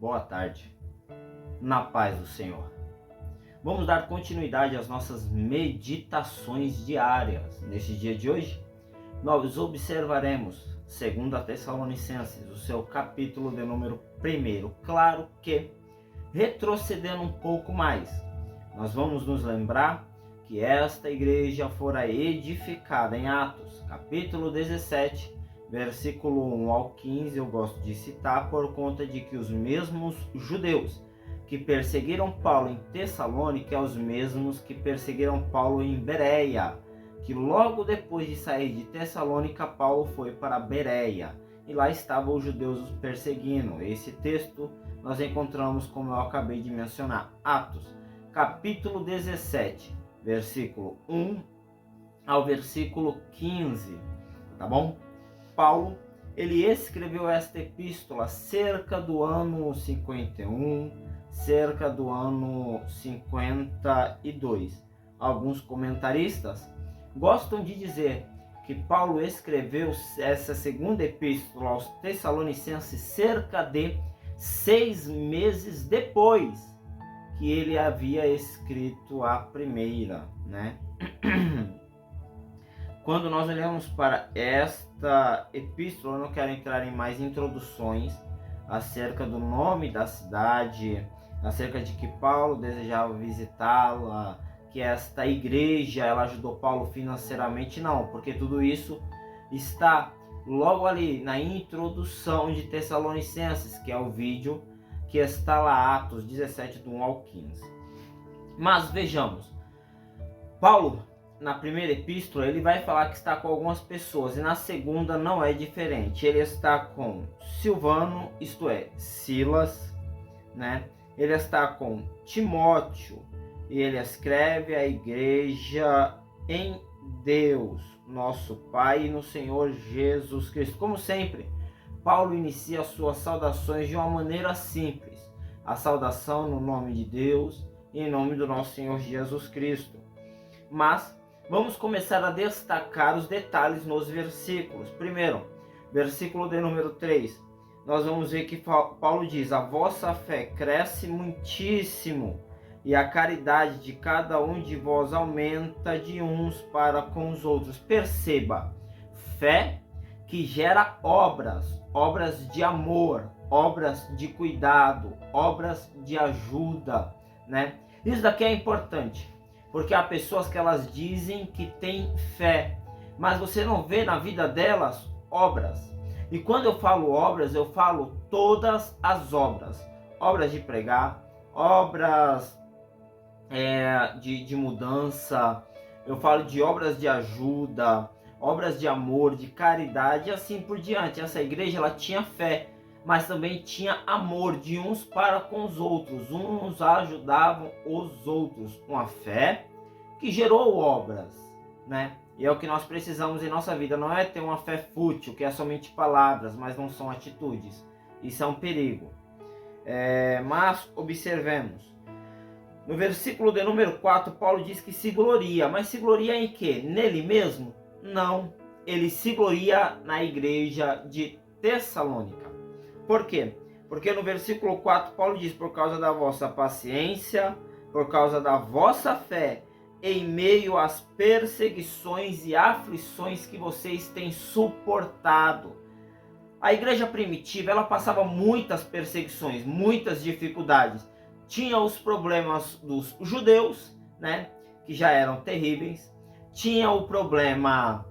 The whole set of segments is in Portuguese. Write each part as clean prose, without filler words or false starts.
boa tarde, na paz do Senhor. Vamos dar continuidade às nossas meditações diárias. Neste dia de hoje, nós observaremos 2 Tessalonicenses, o seu capítulo de número 1. Claro que, retrocedendo um pouco mais, nós vamos nos lembrar que esta igreja fora edificada em Atos, capítulo 17, versículo 1 ao 15, eu gosto de citar por conta de que os mesmos judeus que perseguiram Paulo em Tessalônica são os mesmos que perseguiram Paulo em Bereia, que logo depois de sair de Tessalônica, Paulo foi para Bereia, e lá estavam os judeus os perseguindo. Esse texto nós encontramos, como eu acabei de mencionar, Atos, capítulo 17, versículo 1 ao versículo 15, tá bom? Paulo, ele escreveu esta epístola cerca do ano 51, cerca do ano 52. Alguns comentaristas gostam de dizer que Paulo escreveu essa segunda epístola aos Tessalonicenses cerca de 6 meses depois que ele havia escrito a primeira, né? Quando nós olhamos para esta epístola, eu não quero entrar em mais introduções acerca do nome da cidade, acerca de que Paulo desejava visitá-la, que esta igreja ela ajudou Paulo financeiramente, não, porque tudo isso está logo ali na introdução de Tessalonicenses, que é o vídeo que está lá, Atos 17, do 1 ao 15. Mas vejamos, Paulo, na primeira epístola, ele vai falar que está com algumas pessoas, e na segunda não é diferente. Ele está com Silvano, isto é, Silas, né? Ele está com Timóteo, e ele escreve à igreja em Deus, nosso Pai, e no Senhor Jesus Cristo. Como sempre, Paulo inicia as suas saudações de uma maneira simples. A saudação no nome de Deus e em nome do nosso Senhor Jesus Cristo. Mas vamos começar a destacar os detalhes nos versículos. Primeiro, versículo de número 3. Nós vamos ver que Paulo diz: a vossa fé cresce muitíssimo, e a caridade de cada um de vós aumenta de uns para com os outros. Perceba, fé que gera obras, obras de amor, obras de cuidado, obras de ajuda, né? Isso daqui é importante, porque há pessoas que elas dizem que têm fé, mas você não vê na vida delas obras. E quando eu falo obras, eu falo todas as obras. Obras de pregar, obras de mudança, eu falo de obras de ajuda, obras de amor, de caridade e assim por diante. Essa igreja ela tinha fé, mas também tinha amor de uns para com os outros. Uns ajudavam os outros. Uma fé que gerou obras, né? E é o que nós precisamos em nossa vida. Não é ter uma fé fútil, que é somente palavras, mas não são atitudes. Isso é um perigo. Mas observemos. No versículo de número 4, Paulo diz que se gloria. Mas se gloria em quê? Nele mesmo? Não. Ele se gloria na igreja de Tessalônica. Por quê? Porque no versículo 4, Paulo diz: por causa da vossa paciência, por causa da vossa fé, em meio às perseguições e aflições que vocês têm suportado. A igreja primitiva, ela passava muitas perseguições, muitas dificuldades. Tinha os problemas dos judeus, né, que já eram terríveis. Tinha o problema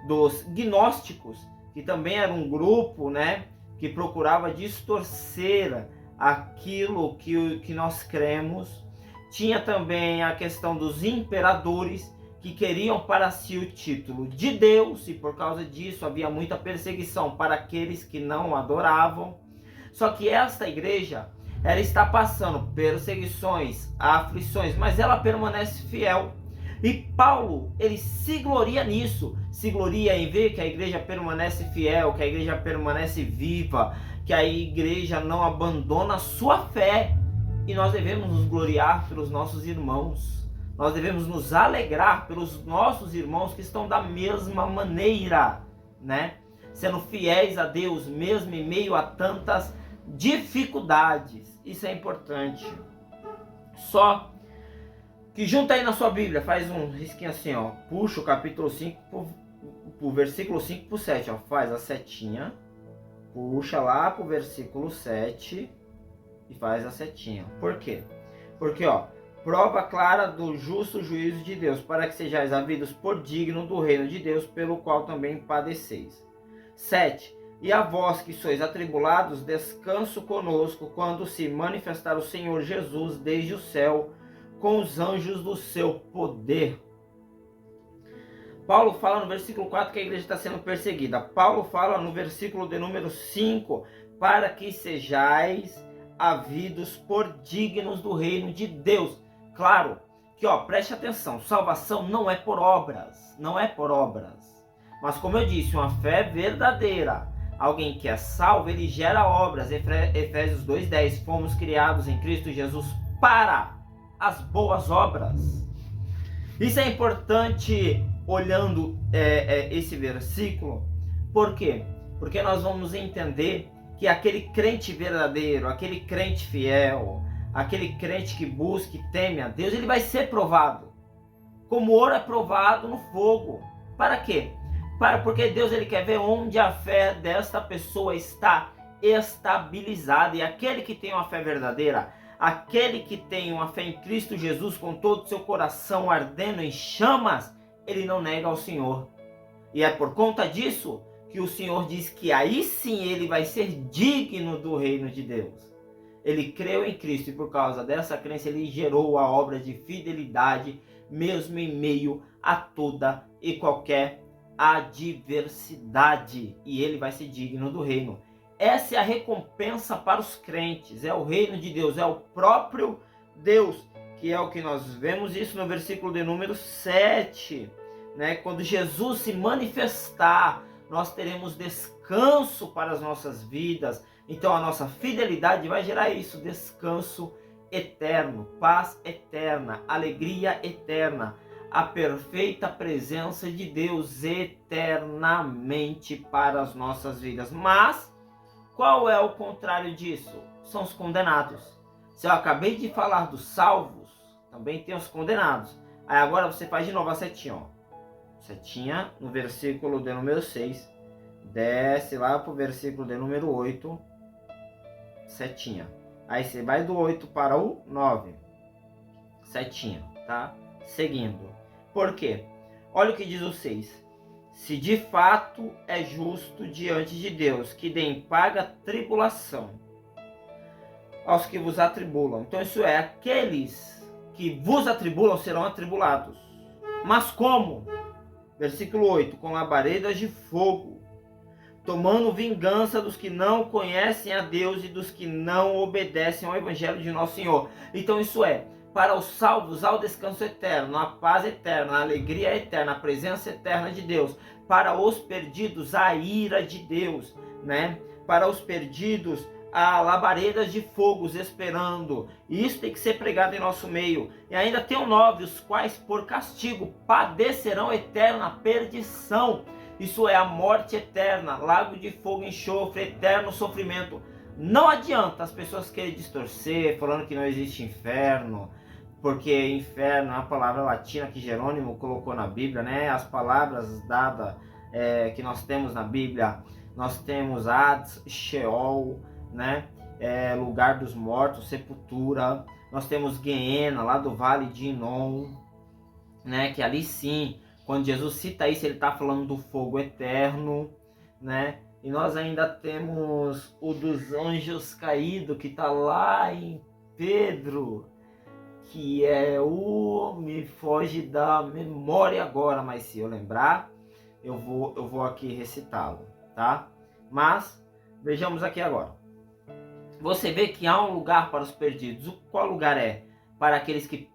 dos gnósticos, que também era um grupo, né, que procurava distorcer aquilo que nós cremos. Tinha também a questão dos imperadores, que queriam para si o título de Deus, e por causa disso havia muita perseguição para aqueles que não adoravam. Só que esta igreja, ela está passando perseguições, aflições, mas ela permanece fiel. E Paulo, ele se gloria nisso, se gloria em ver que a igreja permanece fiel, que a igreja permanece viva, que a igreja não abandona a sua fé. E nós devemos nos gloriar pelos nossos irmãos, nós devemos nos alegrar pelos nossos irmãos que estão da mesma maneira, né? Sendo fiéis a Deus, mesmo em meio a tantas dificuldades. Isso é importante. Só que junta aí na sua Bíblia, faz um risquinho assim, ó. Puxa o capítulo 5 pro versículo 5 pro 7, ó. Faz a setinha. Puxa lá pro versículo 7 e faz a setinha. Por quê? Porque, ó, prova clara do justo juízo de Deus, para que sejais havidos por digno do reino de Deus, pelo qual também padeceis. 7. E a vós que sois atribulados, descanso conosco, quando se manifestar o Senhor Jesus desde o céu, com os anjos do seu poder. Paulo fala no versículo 4 que a igreja está sendo perseguida. Paulo fala no versículo de número 5, para que sejais havidos por dignos do reino de Deus. Claro que, ó, preste atenção, salvação não é por obras, não é por obras. Mas como eu disse, uma fé verdadeira, alguém que é salvo, ele gera obras. Efésios 2:10, fomos criados em Cristo Jesus para as boas obras. Isso é importante olhando esse versículo. Por quê? Porque nós vamos entender que aquele crente verdadeiro, aquele crente fiel, aquele crente que busca e teme a Deus, ele vai ser provado. Como ouro é provado no fogo. Para quê? Porque Deus ele quer ver onde a fé desta pessoa está estabilizada. E aquele que tem uma fé verdadeira, aquele que tem uma fé em Cristo Jesus com todo o seu coração ardendo em chamas, ele não nega ao Senhor. E é por conta disso que o Senhor diz que aí sim ele vai ser digno do reino de Deus. Ele creu em Cristo e por causa dessa crença ele gerou a obra de fidelidade, mesmo em meio a toda e qualquer adversidade. E ele vai ser digno do reino. Essa é a recompensa para os crentes, é o reino de Deus, é o próprio Deus, que é o que nós vemos isso no versículo de número 7, né? Quando Jesus se manifestar, nós teremos descanso para as nossas vidas. Então a nossa fidelidade vai gerar isso, descanso eterno, paz eterna, alegria eterna, a perfeita presença de Deus eternamente para as nossas vidas. Mas qual é o contrário disso? São os condenados. Se eu acabei de falar dos salvos, também tem os condenados. Aí agora você faz de novo a setinha, ó. Setinha no versículo de número 6. Desce lá para o versículo de número 8. Setinha. Aí você vai do 8 para o 9. Setinha, tá? Seguindo. Por quê? Olha o que diz o 6. Se de fato é justo diante de Deus que deem paga tribulação aos que vos atribulam. Então isso é, aqueles que vos atribulam serão atribulados. Mas como? Versículo 8. Com labaredas de fogo, tomando vingança dos que não conhecem a Deus e dos que não obedecem ao Evangelho de nosso Senhor. Então isso é, para os salvos há o descanso eterno, a paz eterna, a alegria eterna, a presença eterna de Deus. Para os perdidos, a ira de Deus, né? Para os perdidos, há labaredas de fogos esperando. E isso tem que ser pregado em nosso meio. E ainda tem o 9, os quais por castigo padecerão eterna perdição. Isso é a morte eterna, lago de fogo e enxofre, eterno sofrimento. Não adianta as pessoas querem distorcer, falando que não existe inferno, porque inferno é uma palavra latina que Jerônimo colocou na Bíblia, né? As palavras dadas que nós temos na Bíblia, nós temos Hades, Sheol, né? Lugar dos mortos, sepultura. Nós temos Guiena, lá do Vale de Inom, né? Que ali sim, quando Jesus cita isso, ele está falando do fogo eterno, né? E nós ainda temos o dos anjos caídos, que está lá em Pedro, que me foge da memória agora, mas se eu lembrar, eu vou aqui recitá-lo, tá? Mas vejamos aqui agora. Você vê que há um lugar para os perdidos. Qual lugar é? Para aqueles que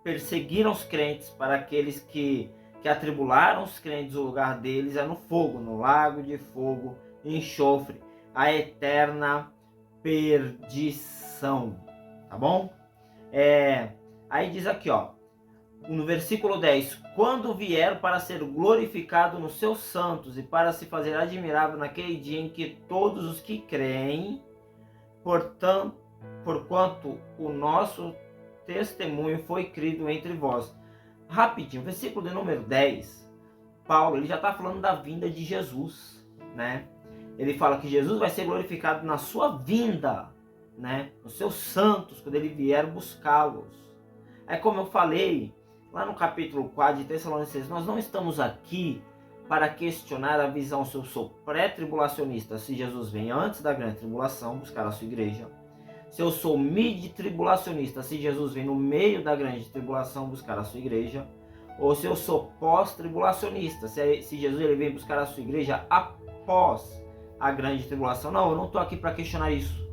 perseguiram os crentes, para aqueles que atribularam os crentes. O lugar deles é no fogo, no lago de fogo e enxofre, a eterna perdição, tá bom? Aí diz aqui, ó, no versículo 10, quando vier para ser glorificado nos seus santos e para se fazer admirável naquele dia em que todos os que creem portanto, porquanto o nosso testemunho foi crido entre vós. Rapidinho, versículo de número 10, Paulo ele já está falando da vinda de Jesus, né? Ele fala que Jesus vai ser glorificado na sua vinda, né? Os seus santos, quando ele vier buscá-los. É como eu falei lá no capítulo 4 de Tessalonicenses, nós não estamos aqui para questionar a visão se eu sou pré-tribulacionista, se Jesus vem antes da grande tribulação buscar a sua igreja. Se eu sou mid-tribulacionista, se Jesus vem no meio da grande tribulação buscar a sua igreja. Ou se eu sou pós-tribulacionista, se Jesus ele vem buscar a sua igreja após a grande tribulação. Não, eu não estou aqui para questionar isso.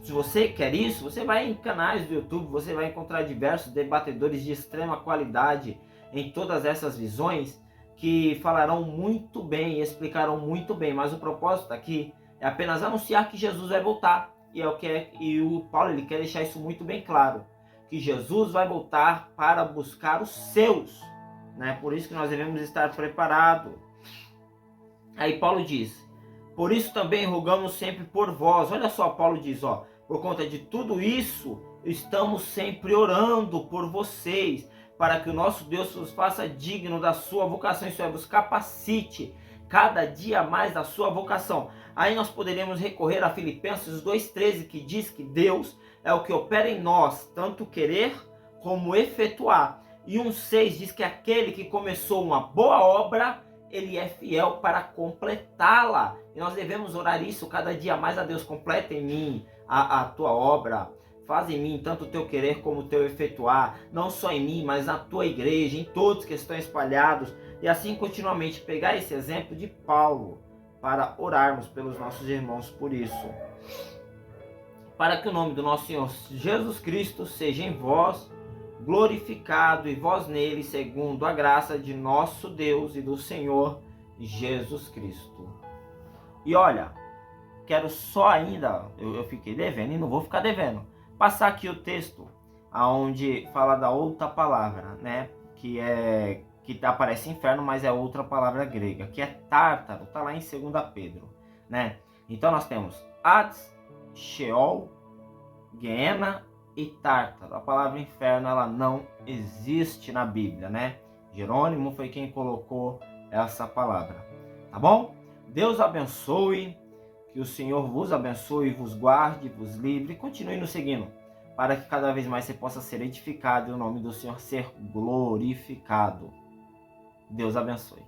Se você quer isso, você vai em canais do YouTube, você vai encontrar diversos debatedores de extrema qualidade em todas essas visões que falarão muito bem e explicarão muito bem. Mas o propósito aqui é apenas anunciar que Jesus vai voltar. E o Paulo ele quer deixar isso muito bem claro, que Jesus vai voltar para buscar os seus, né? Por isso que nós devemos estar preparados. Aí Paulo diz, por isso também rogamos sempre por vós. Olha só, Paulo diz, ó, por conta de tudo isso, estamos sempre orando por vocês, para que o nosso Deus vos faça digno da sua vocação, isso é, vos capacite cada dia mais da sua vocação. Aí nós poderíamos recorrer a Filipenses 2,13, que diz que Deus é o que opera em nós, tanto querer como efetuar. E 1,6 diz que aquele que começou uma boa obra, ele é fiel para completá-la. E nós devemos orar isso cada dia mais a Deus. Completa em mim a tua obra. Faz em mim tanto o teu querer como o teu efetuar. Não só em mim, mas na tua igreja, em todos que estão espalhados. E assim continuamente pegar esse exemplo de Paulo para orarmos pelos nossos irmãos por isso. Para que o nome do nosso Senhor Jesus Cristo seja em vós glorificado e vós nele, segundo a graça de nosso Deus e do Senhor Jesus Cristo. E olha, quero só ainda, eu fiquei devendo e não vou ficar devendo, passar aqui o texto onde fala da outra palavra, né? Que aparece inferno, mas é outra palavra grega, que é tártaro, está lá em 2 Pedro, né? Então nós temos Hades, Sheol, Gehenna e Tártaro. A palavra inferno ela não existe na Bíblia, né? Jerônimo foi quem colocou essa palavra, tá bom? Deus abençoe, que o Senhor vos abençoe, vos guarde, vos livre e continue nos seguindo, para que cada vez mais você possa ser edificado e o nome do Senhor ser glorificado. Deus abençoe.